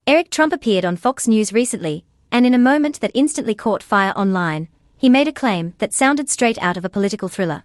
Eric Trump appeared on Fox News recently, and in a moment that instantly caught fire online, he made a claim that sounded straight out of a political thriller.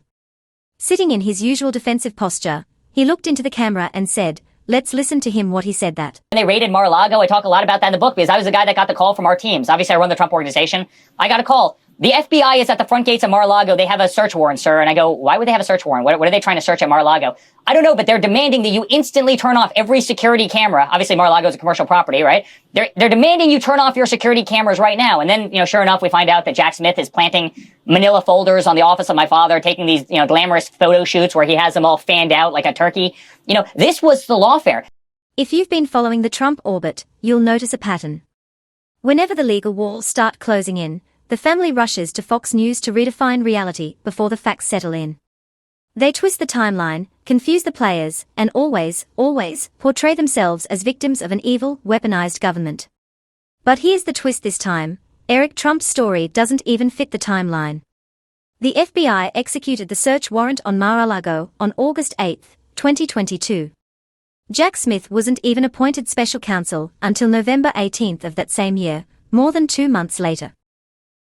Sitting in his usual defensive posture, he looked into the camera and said, "Let's listen to him what he said that." When they raided Mar-a-Lago, I talk a lot about that in the book because I was the guy that got the call from our teams. Obviously, I run the Trump organization. I got a call. The FBI is at the front gates of Mar-a-Lago. They have a search warrant, sir. And I go, why would they have a search warrant? What are they trying to search at Mar-a-Lago? I don't know, but they're demanding that you instantly turn off every security camera. Obviously, Mar-a-Lago is a commercial property, right? They're demanding you turn off your security cameras right now. And then, sure enough, we find out that Jack Smith is planting manila folders on the office of my father, taking these, glamorous photo shoots where he has them all fanned out like a turkey. This was the lawfare. If you've been following the Trump orbit, you'll notice a pattern. Whenever the legal walls start closing in, the family rushes to Fox News to redefine reality before the facts settle in. They twist the timeline, confuse the players, and always portray themselves as victims of an evil, weaponized government. But here's the twist this time: Eric Trump's story doesn't even fit the timeline. The FBI executed the search warrant on Mar-a-Lago on August 8, 2022. Jack Smith wasn't even appointed special counsel until November 18 of that same year, more than 2 months later.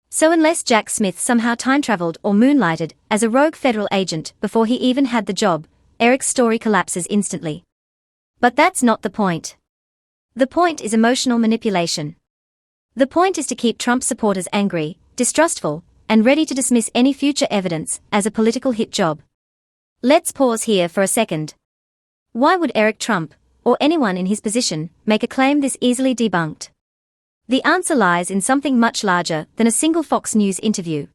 So unless Jack Smith somehow time-traveled or moonlighted as a rogue federal agent before he even had the job, Eric's story collapses instantly. But that's not the point. The point is emotional manipulation. The point is to keep Trump supporters angry, distrustful, and ready to dismiss any future evidence as a political hit job. Let's pause here for a second. Why would Eric Trump, or anyone in his position, make a claim this easily debunked? The answer lies in something much larger than a single Fox News interview.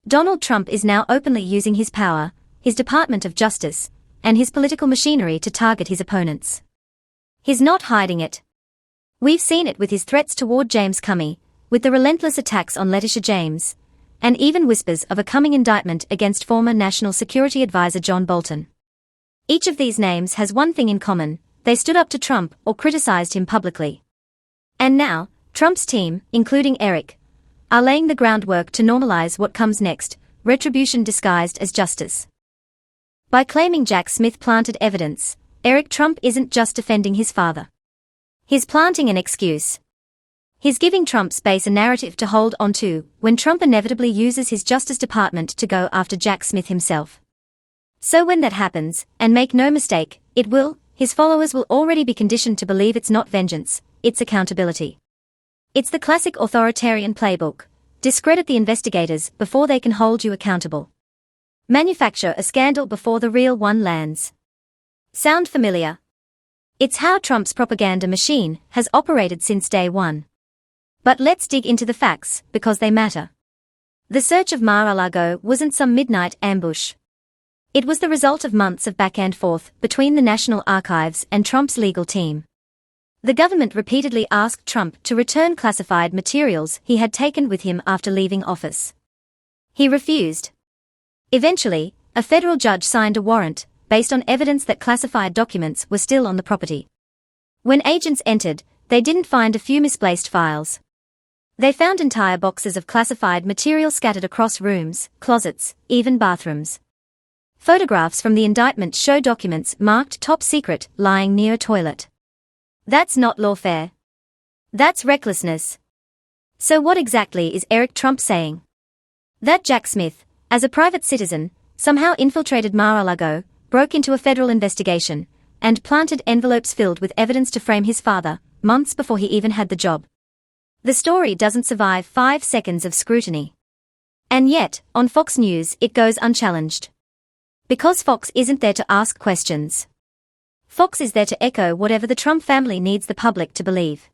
Donald Trump is now openly using his power, his Department of Justice, and his political machinery to target his opponents. He's not hiding it. We've seen it with his threats toward James Comey, with the relentless attacks on Letitia James, and even whispers of a coming indictment against former National Security Advisor John Bolton. Each of these names has one thing in common: they stood up to Trump or criticized him publicly. And now, Trump's team, including Eric, are laying the groundwork to normalize what comes next: retribution disguised as justice. By claiming Jack Smith planted evidence, Eric Trump isn't just defending his father. He's planting an excuse. He's giving Trump's base a narrative to hold on to when Trump inevitably uses his Justice Department to go after Jack Smith himself. So when that happens, and make no mistake, it will, his followers will already be conditioned to believe it's not vengeance, it's accountability. It's the classic authoritarian playbook: discredit the investigators before they can hold you accountable. Manufacture a scandal before the real one lands. Sound familiar? It's how Trump's propaganda machine has operated since day one. But let's dig into the facts, because they matter. The search of Mar-a-Lago wasn't some midnight ambush. It was the result of months of back and forth between the National Archives and Trump's legal team. The government repeatedly asked Trump to return classified materials he had taken with him after leaving office. He refused. Eventually, a federal judge signed a warrant, based on evidence that classified documents were still on the property. When agents entered, they didn't find a few misplaced files. They found entire boxes of classified material scattered across rooms, closets, even bathrooms. Photographs from the indictment show documents marked top secret lying near a toilet. That's not lawfare. That's recklessness. So what exactly is Eric Trump saying? That Jack Smith, as a private citizen, somehow infiltrated Mar-a-Lago, broke into a federal investigation, and planted envelopes filled with evidence to frame his father, months before he even had the job. The story doesn't survive 5 seconds of scrutiny. And yet, on Fox News, it goes unchallenged. Because Fox isn't there to ask questions. Fox is there to echo whatever the Trump family needs the public to believe.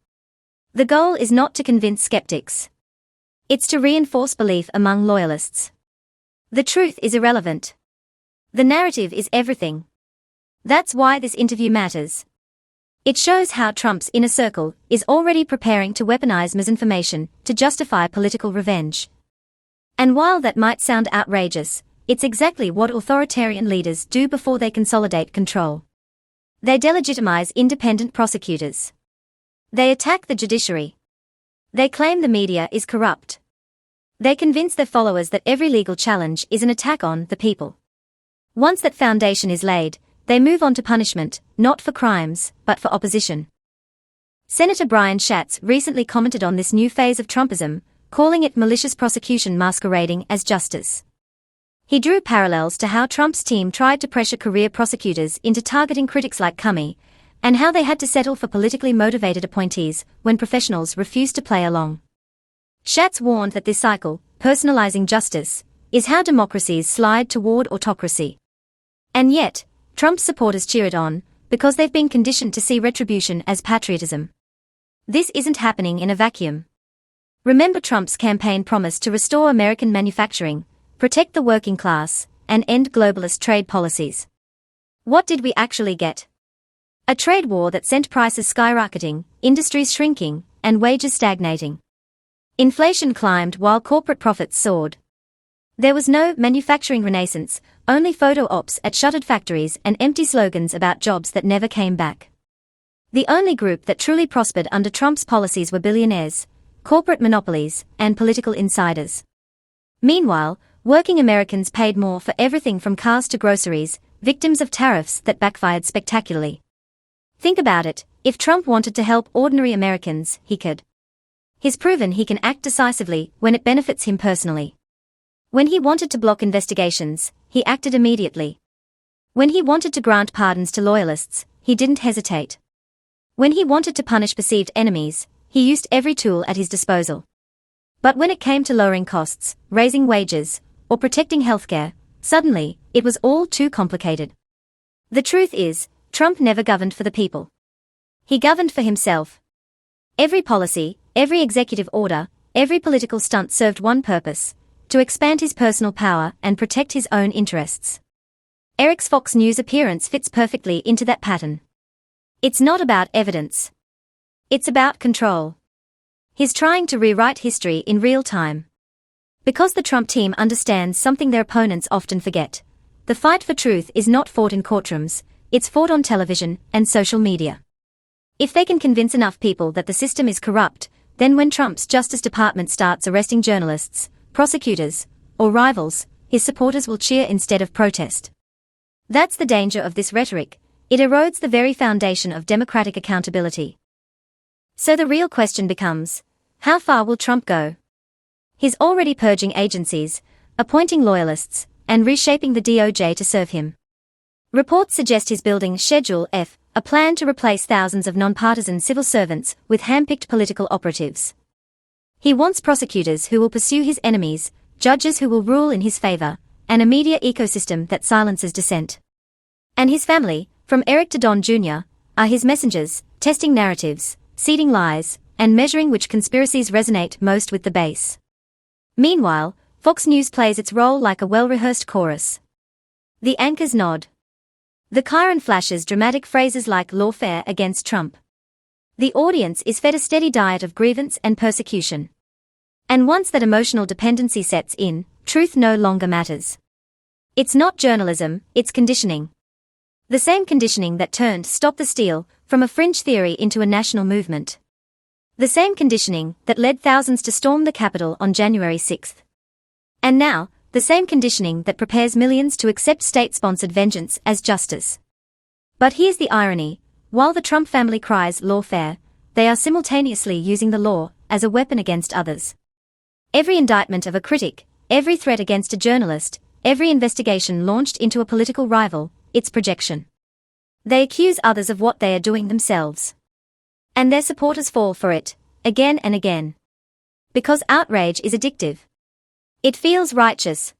The goal is not to convince skeptics. It's to reinforce belief among loyalists. The truth is irrelevant. The narrative is everything. That's why this interview matters. It shows how Trump's inner circle is already preparing to weaponize misinformation to justify political revenge. And while that might sound outrageous, it's exactly what authoritarian leaders do before they consolidate control. They delegitimize independent prosecutors. They attack the judiciary. They claim the media is corrupt. They convince their followers that every legal challenge is an attack on the people. Once that foundation is laid, they move on to punishment, not for crimes, but for opposition. Senator Brian Schatz recently commented on this new phase of Trumpism, calling it malicious prosecution masquerading as justice. He drew parallels to how Trump's team tried to pressure career prosecutors into targeting critics like Comey, and how they had to settle for politically motivated appointees when professionals refused to play along. Schatz warned that this cycle, personalizing justice, is how democracies slide toward autocracy. And yet, Trump's supporters cheer it on, because they've been conditioned to see retribution as patriotism. This isn't happening in a vacuum. Remember Trump's campaign promise to restore American manufacturing, protect the working class, and end globalist trade policies. What did we actually get? A trade war that sent prices skyrocketing, industries shrinking, and wages stagnating. Inflation climbed while corporate profits soared. There was no manufacturing renaissance, only photo ops at shuttered factories and empty slogans about jobs that never came back. The only group that truly prospered under Trump's policies were billionaires, corporate monopolies, and political insiders. Meanwhile, working Americans paid more for everything from cars to groceries, victims of tariffs that backfired spectacularly. Think about it, if Trump wanted to help ordinary Americans, he could. He's proven he can act decisively when it benefits him personally. When he wanted to block investigations, he acted immediately. When he wanted to grant pardons to loyalists, he didn't hesitate. When he wanted to punish perceived enemies, he used every tool at his disposal. But when it came to lowering costs, raising wages, or protecting healthcare, suddenly, it was all too complicated. The truth is, Trump never governed for the people. He governed for himself. Every policy, every executive order, every political stunt served one purpose: to expand his personal power and protect his own interests. Eric's Fox News appearance fits perfectly into that pattern. It's not about evidence. It's about control. He's trying to rewrite history in real time. Because the Trump team understands something their opponents often forget. The fight for truth is not fought in courtrooms, it's fought on television and social media. If they can convince enough people that the system is corrupt, then when Trump's Justice Department starts arresting journalists, prosecutors, or rivals, his supporters will cheer instead of protest. That's the danger of this rhetoric. It erodes the very foundation of democratic accountability. So the real question becomes, how far will Trump go? He's already purging agencies, appointing loyalists, and reshaping the DOJ to serve him. Reports suggest he's building Schedule F, a plan to replace thousands of nonpartisan civil servants with hand-picked political operatives. He wants prosecutors who will pursue his enemies, judges who will rule in his favor, and a media ecosystem that silences dissent. And his family, from Eric to Don Jr., are his messengers, testing narratives, seeding lies, and measuring which conspiracies resonate most with the base. Meanwhile, Fox News plays its role like a well-rehearsed chorus. The anchors nod. The Chiron flashes dramatic phrases like Lawfare against Trump. The audience is fed a steady diet of grievance and persecution. And once that emotional dependency sets in, truth no longer matters. It's not journalism, it's conditioning. The same conditioning that turned Stop the Steal from a fringe theory into a national movement. The same conditioning that led thousands to storm the Capitol on January 6th. And now, the same conditioning that prepares millions to accept state-sponsored vengeance as justice. But here's the irony. While the Trump family cries lawfare, they are simultaneously using the law as a weapon against others. Every indictment of a critic, every threat against a journalist, every investigation launched into a political rival, it's projection. They accuse others of what they are doing themselves. And their supporters fall for it, again and again. Because outrage is addictive. It feels righteous.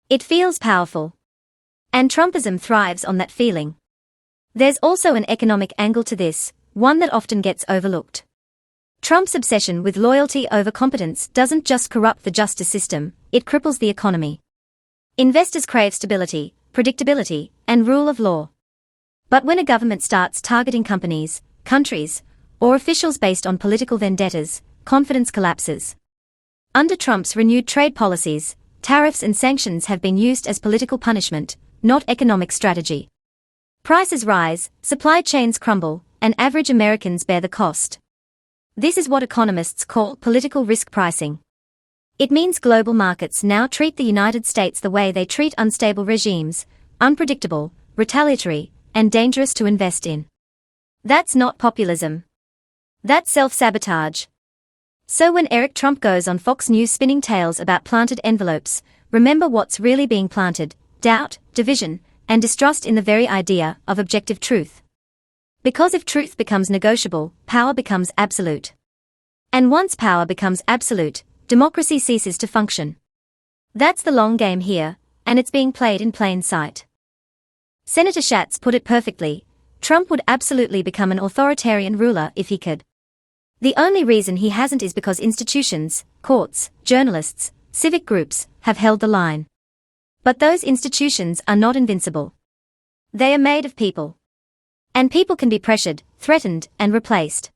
It feels powerful. And Trumpism thrives on that feeling. There's also an economic angle to this, one that often gets overlooked. Trump's obsession with loyalty over competence doesn't just corrupt the justice system, it cripples the economy. Investors crave stability, predictability, and rule of law. But when a government starts targeting companies, countries, or officials based on political vendettas, confidence collapses. Under Trump's renewed trade policies, tariffs and sanctions have been used as political punishment, not economic strategy. Prices rise, supply chains crumble, and average Americans bear the cost. This is what economists call political risk pricing. It means global markets now treat the United States the way they treat unstable regimes, unpredictable, retaliatory, and dangerous to invest in. That's not populism. That's self-sabotage. So when Eric Trump goes on Fox News spinning tales about planted envelopes, remember what's really being planted: doubt, division, and distrust in the very idea of objective truth. Because if truth becomes negotiable, power becomes absolute. And once power becomes absolute, democracy ceases to function. That's the long game here, and it's being played in plain sight. Senator Schatz put it perfectly: Trump would absolutely become an authoritarian ruler if he could. The only reason he hasn't is because institutions, courts, journalists, civic groups, have held the line. But those institutions are not invincible. They are made of people. And people can be pressured, threatened, and replaced.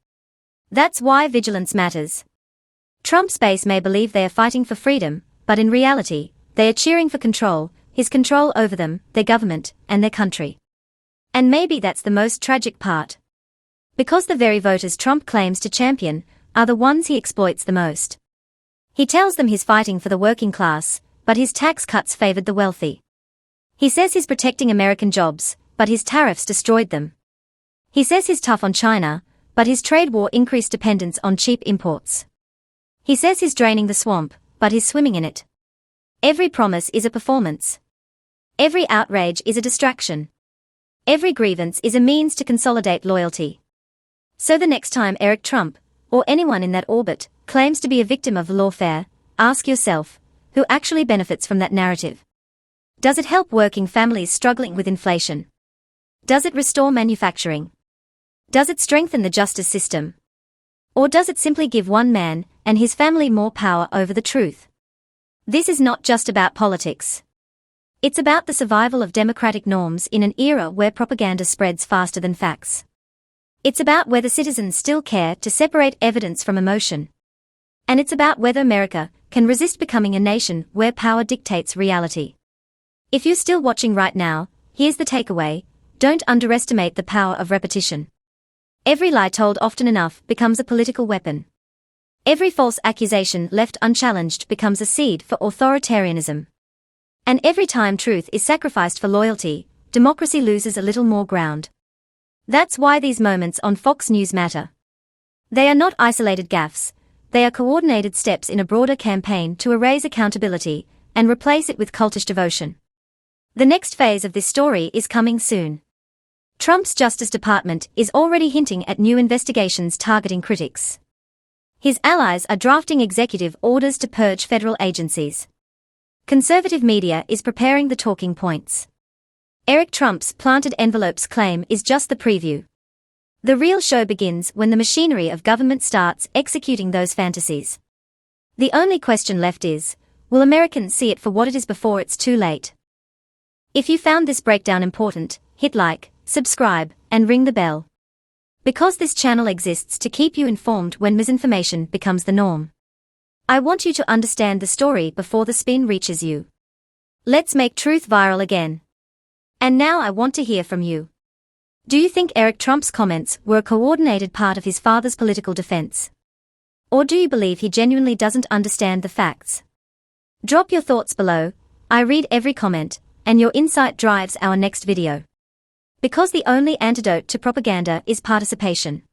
That's why vigilance matters. Trump's base may believe they are fighting for freedom, but in reality, they are cheering for control, his control over them, their government, and their country. And maybe that's the most tragic part. Because the very voters Trump claims to champion are the ones he exploits the most. He tells them he's fighting for the working class, but his tax cuts favored the wealthy. He says he's protecting American jobs, but his tariffs destroyed them. He says he's tough on China, but his trade war increased dependence on cheap imports. He says he's draining the swamp, but he's swimming in it. Every promise is a performance. Every outrage is a distraction. Every grievance is a means to consolidate loyalty. So the next time Eric Trump, or anyone in that orbit, claims to be a victim of the lawfare, ask yourself, who actually benefits from that narrative? Does it help working families struggling with inflation? Does it restore manufacturing? Does it strengthen the justice system? Or does it simply give one man and his family more power over the truth? This is not just about politics. It's about the survival of democratic norms in an era where propaganda spreads faster than facts. It's about whether citizens still care to separate evidence from emotion. And it's about whether America can resist becoming a nation where power dictates reality. If you're still watching right now, here's the takeaway: don't underestimate the power of repetition. Every lie told often enough becomes a political weapon. Every false accusation left unchallenged becomes a seed for authoritarianism. And every time truth is sacrificed for loyalty, democracy loses a little more ground. That's why these moments on Fox News matter. They are not isolated gaffes, they are coordinated steps in a broader campaign to erase accountability and replace it with cultish devotion. The next phase of this story is coming soon. Trump's Justice Department is already hinting at new investigations targeting critics. His allies are drafting executive orders to purge federal agencies. Conservative media is preparing the talking points. Eric Trump's planted envelopes claim is just the preview. The real show begins when the machinery of government starts executing those fantasies. The only question left is, will Americans see it for what it is before it's too late? If you found this breakdown important, hit like, subscribe, and ring the bell. Because this channel exists to keep you informed when misinformation becomes the norm. I want you to understand the story before the spin reaches you. Let's make truth viral again. And now I want to hear from you. Do you think Eric Trump's comments were a coordinated part of his father's political defense? Or do you believe he genuinely doesn't understand the facts? Drop your thoughts below. I read every comment, and your insight drives our next video. Because the only antidote to propaganda is participation.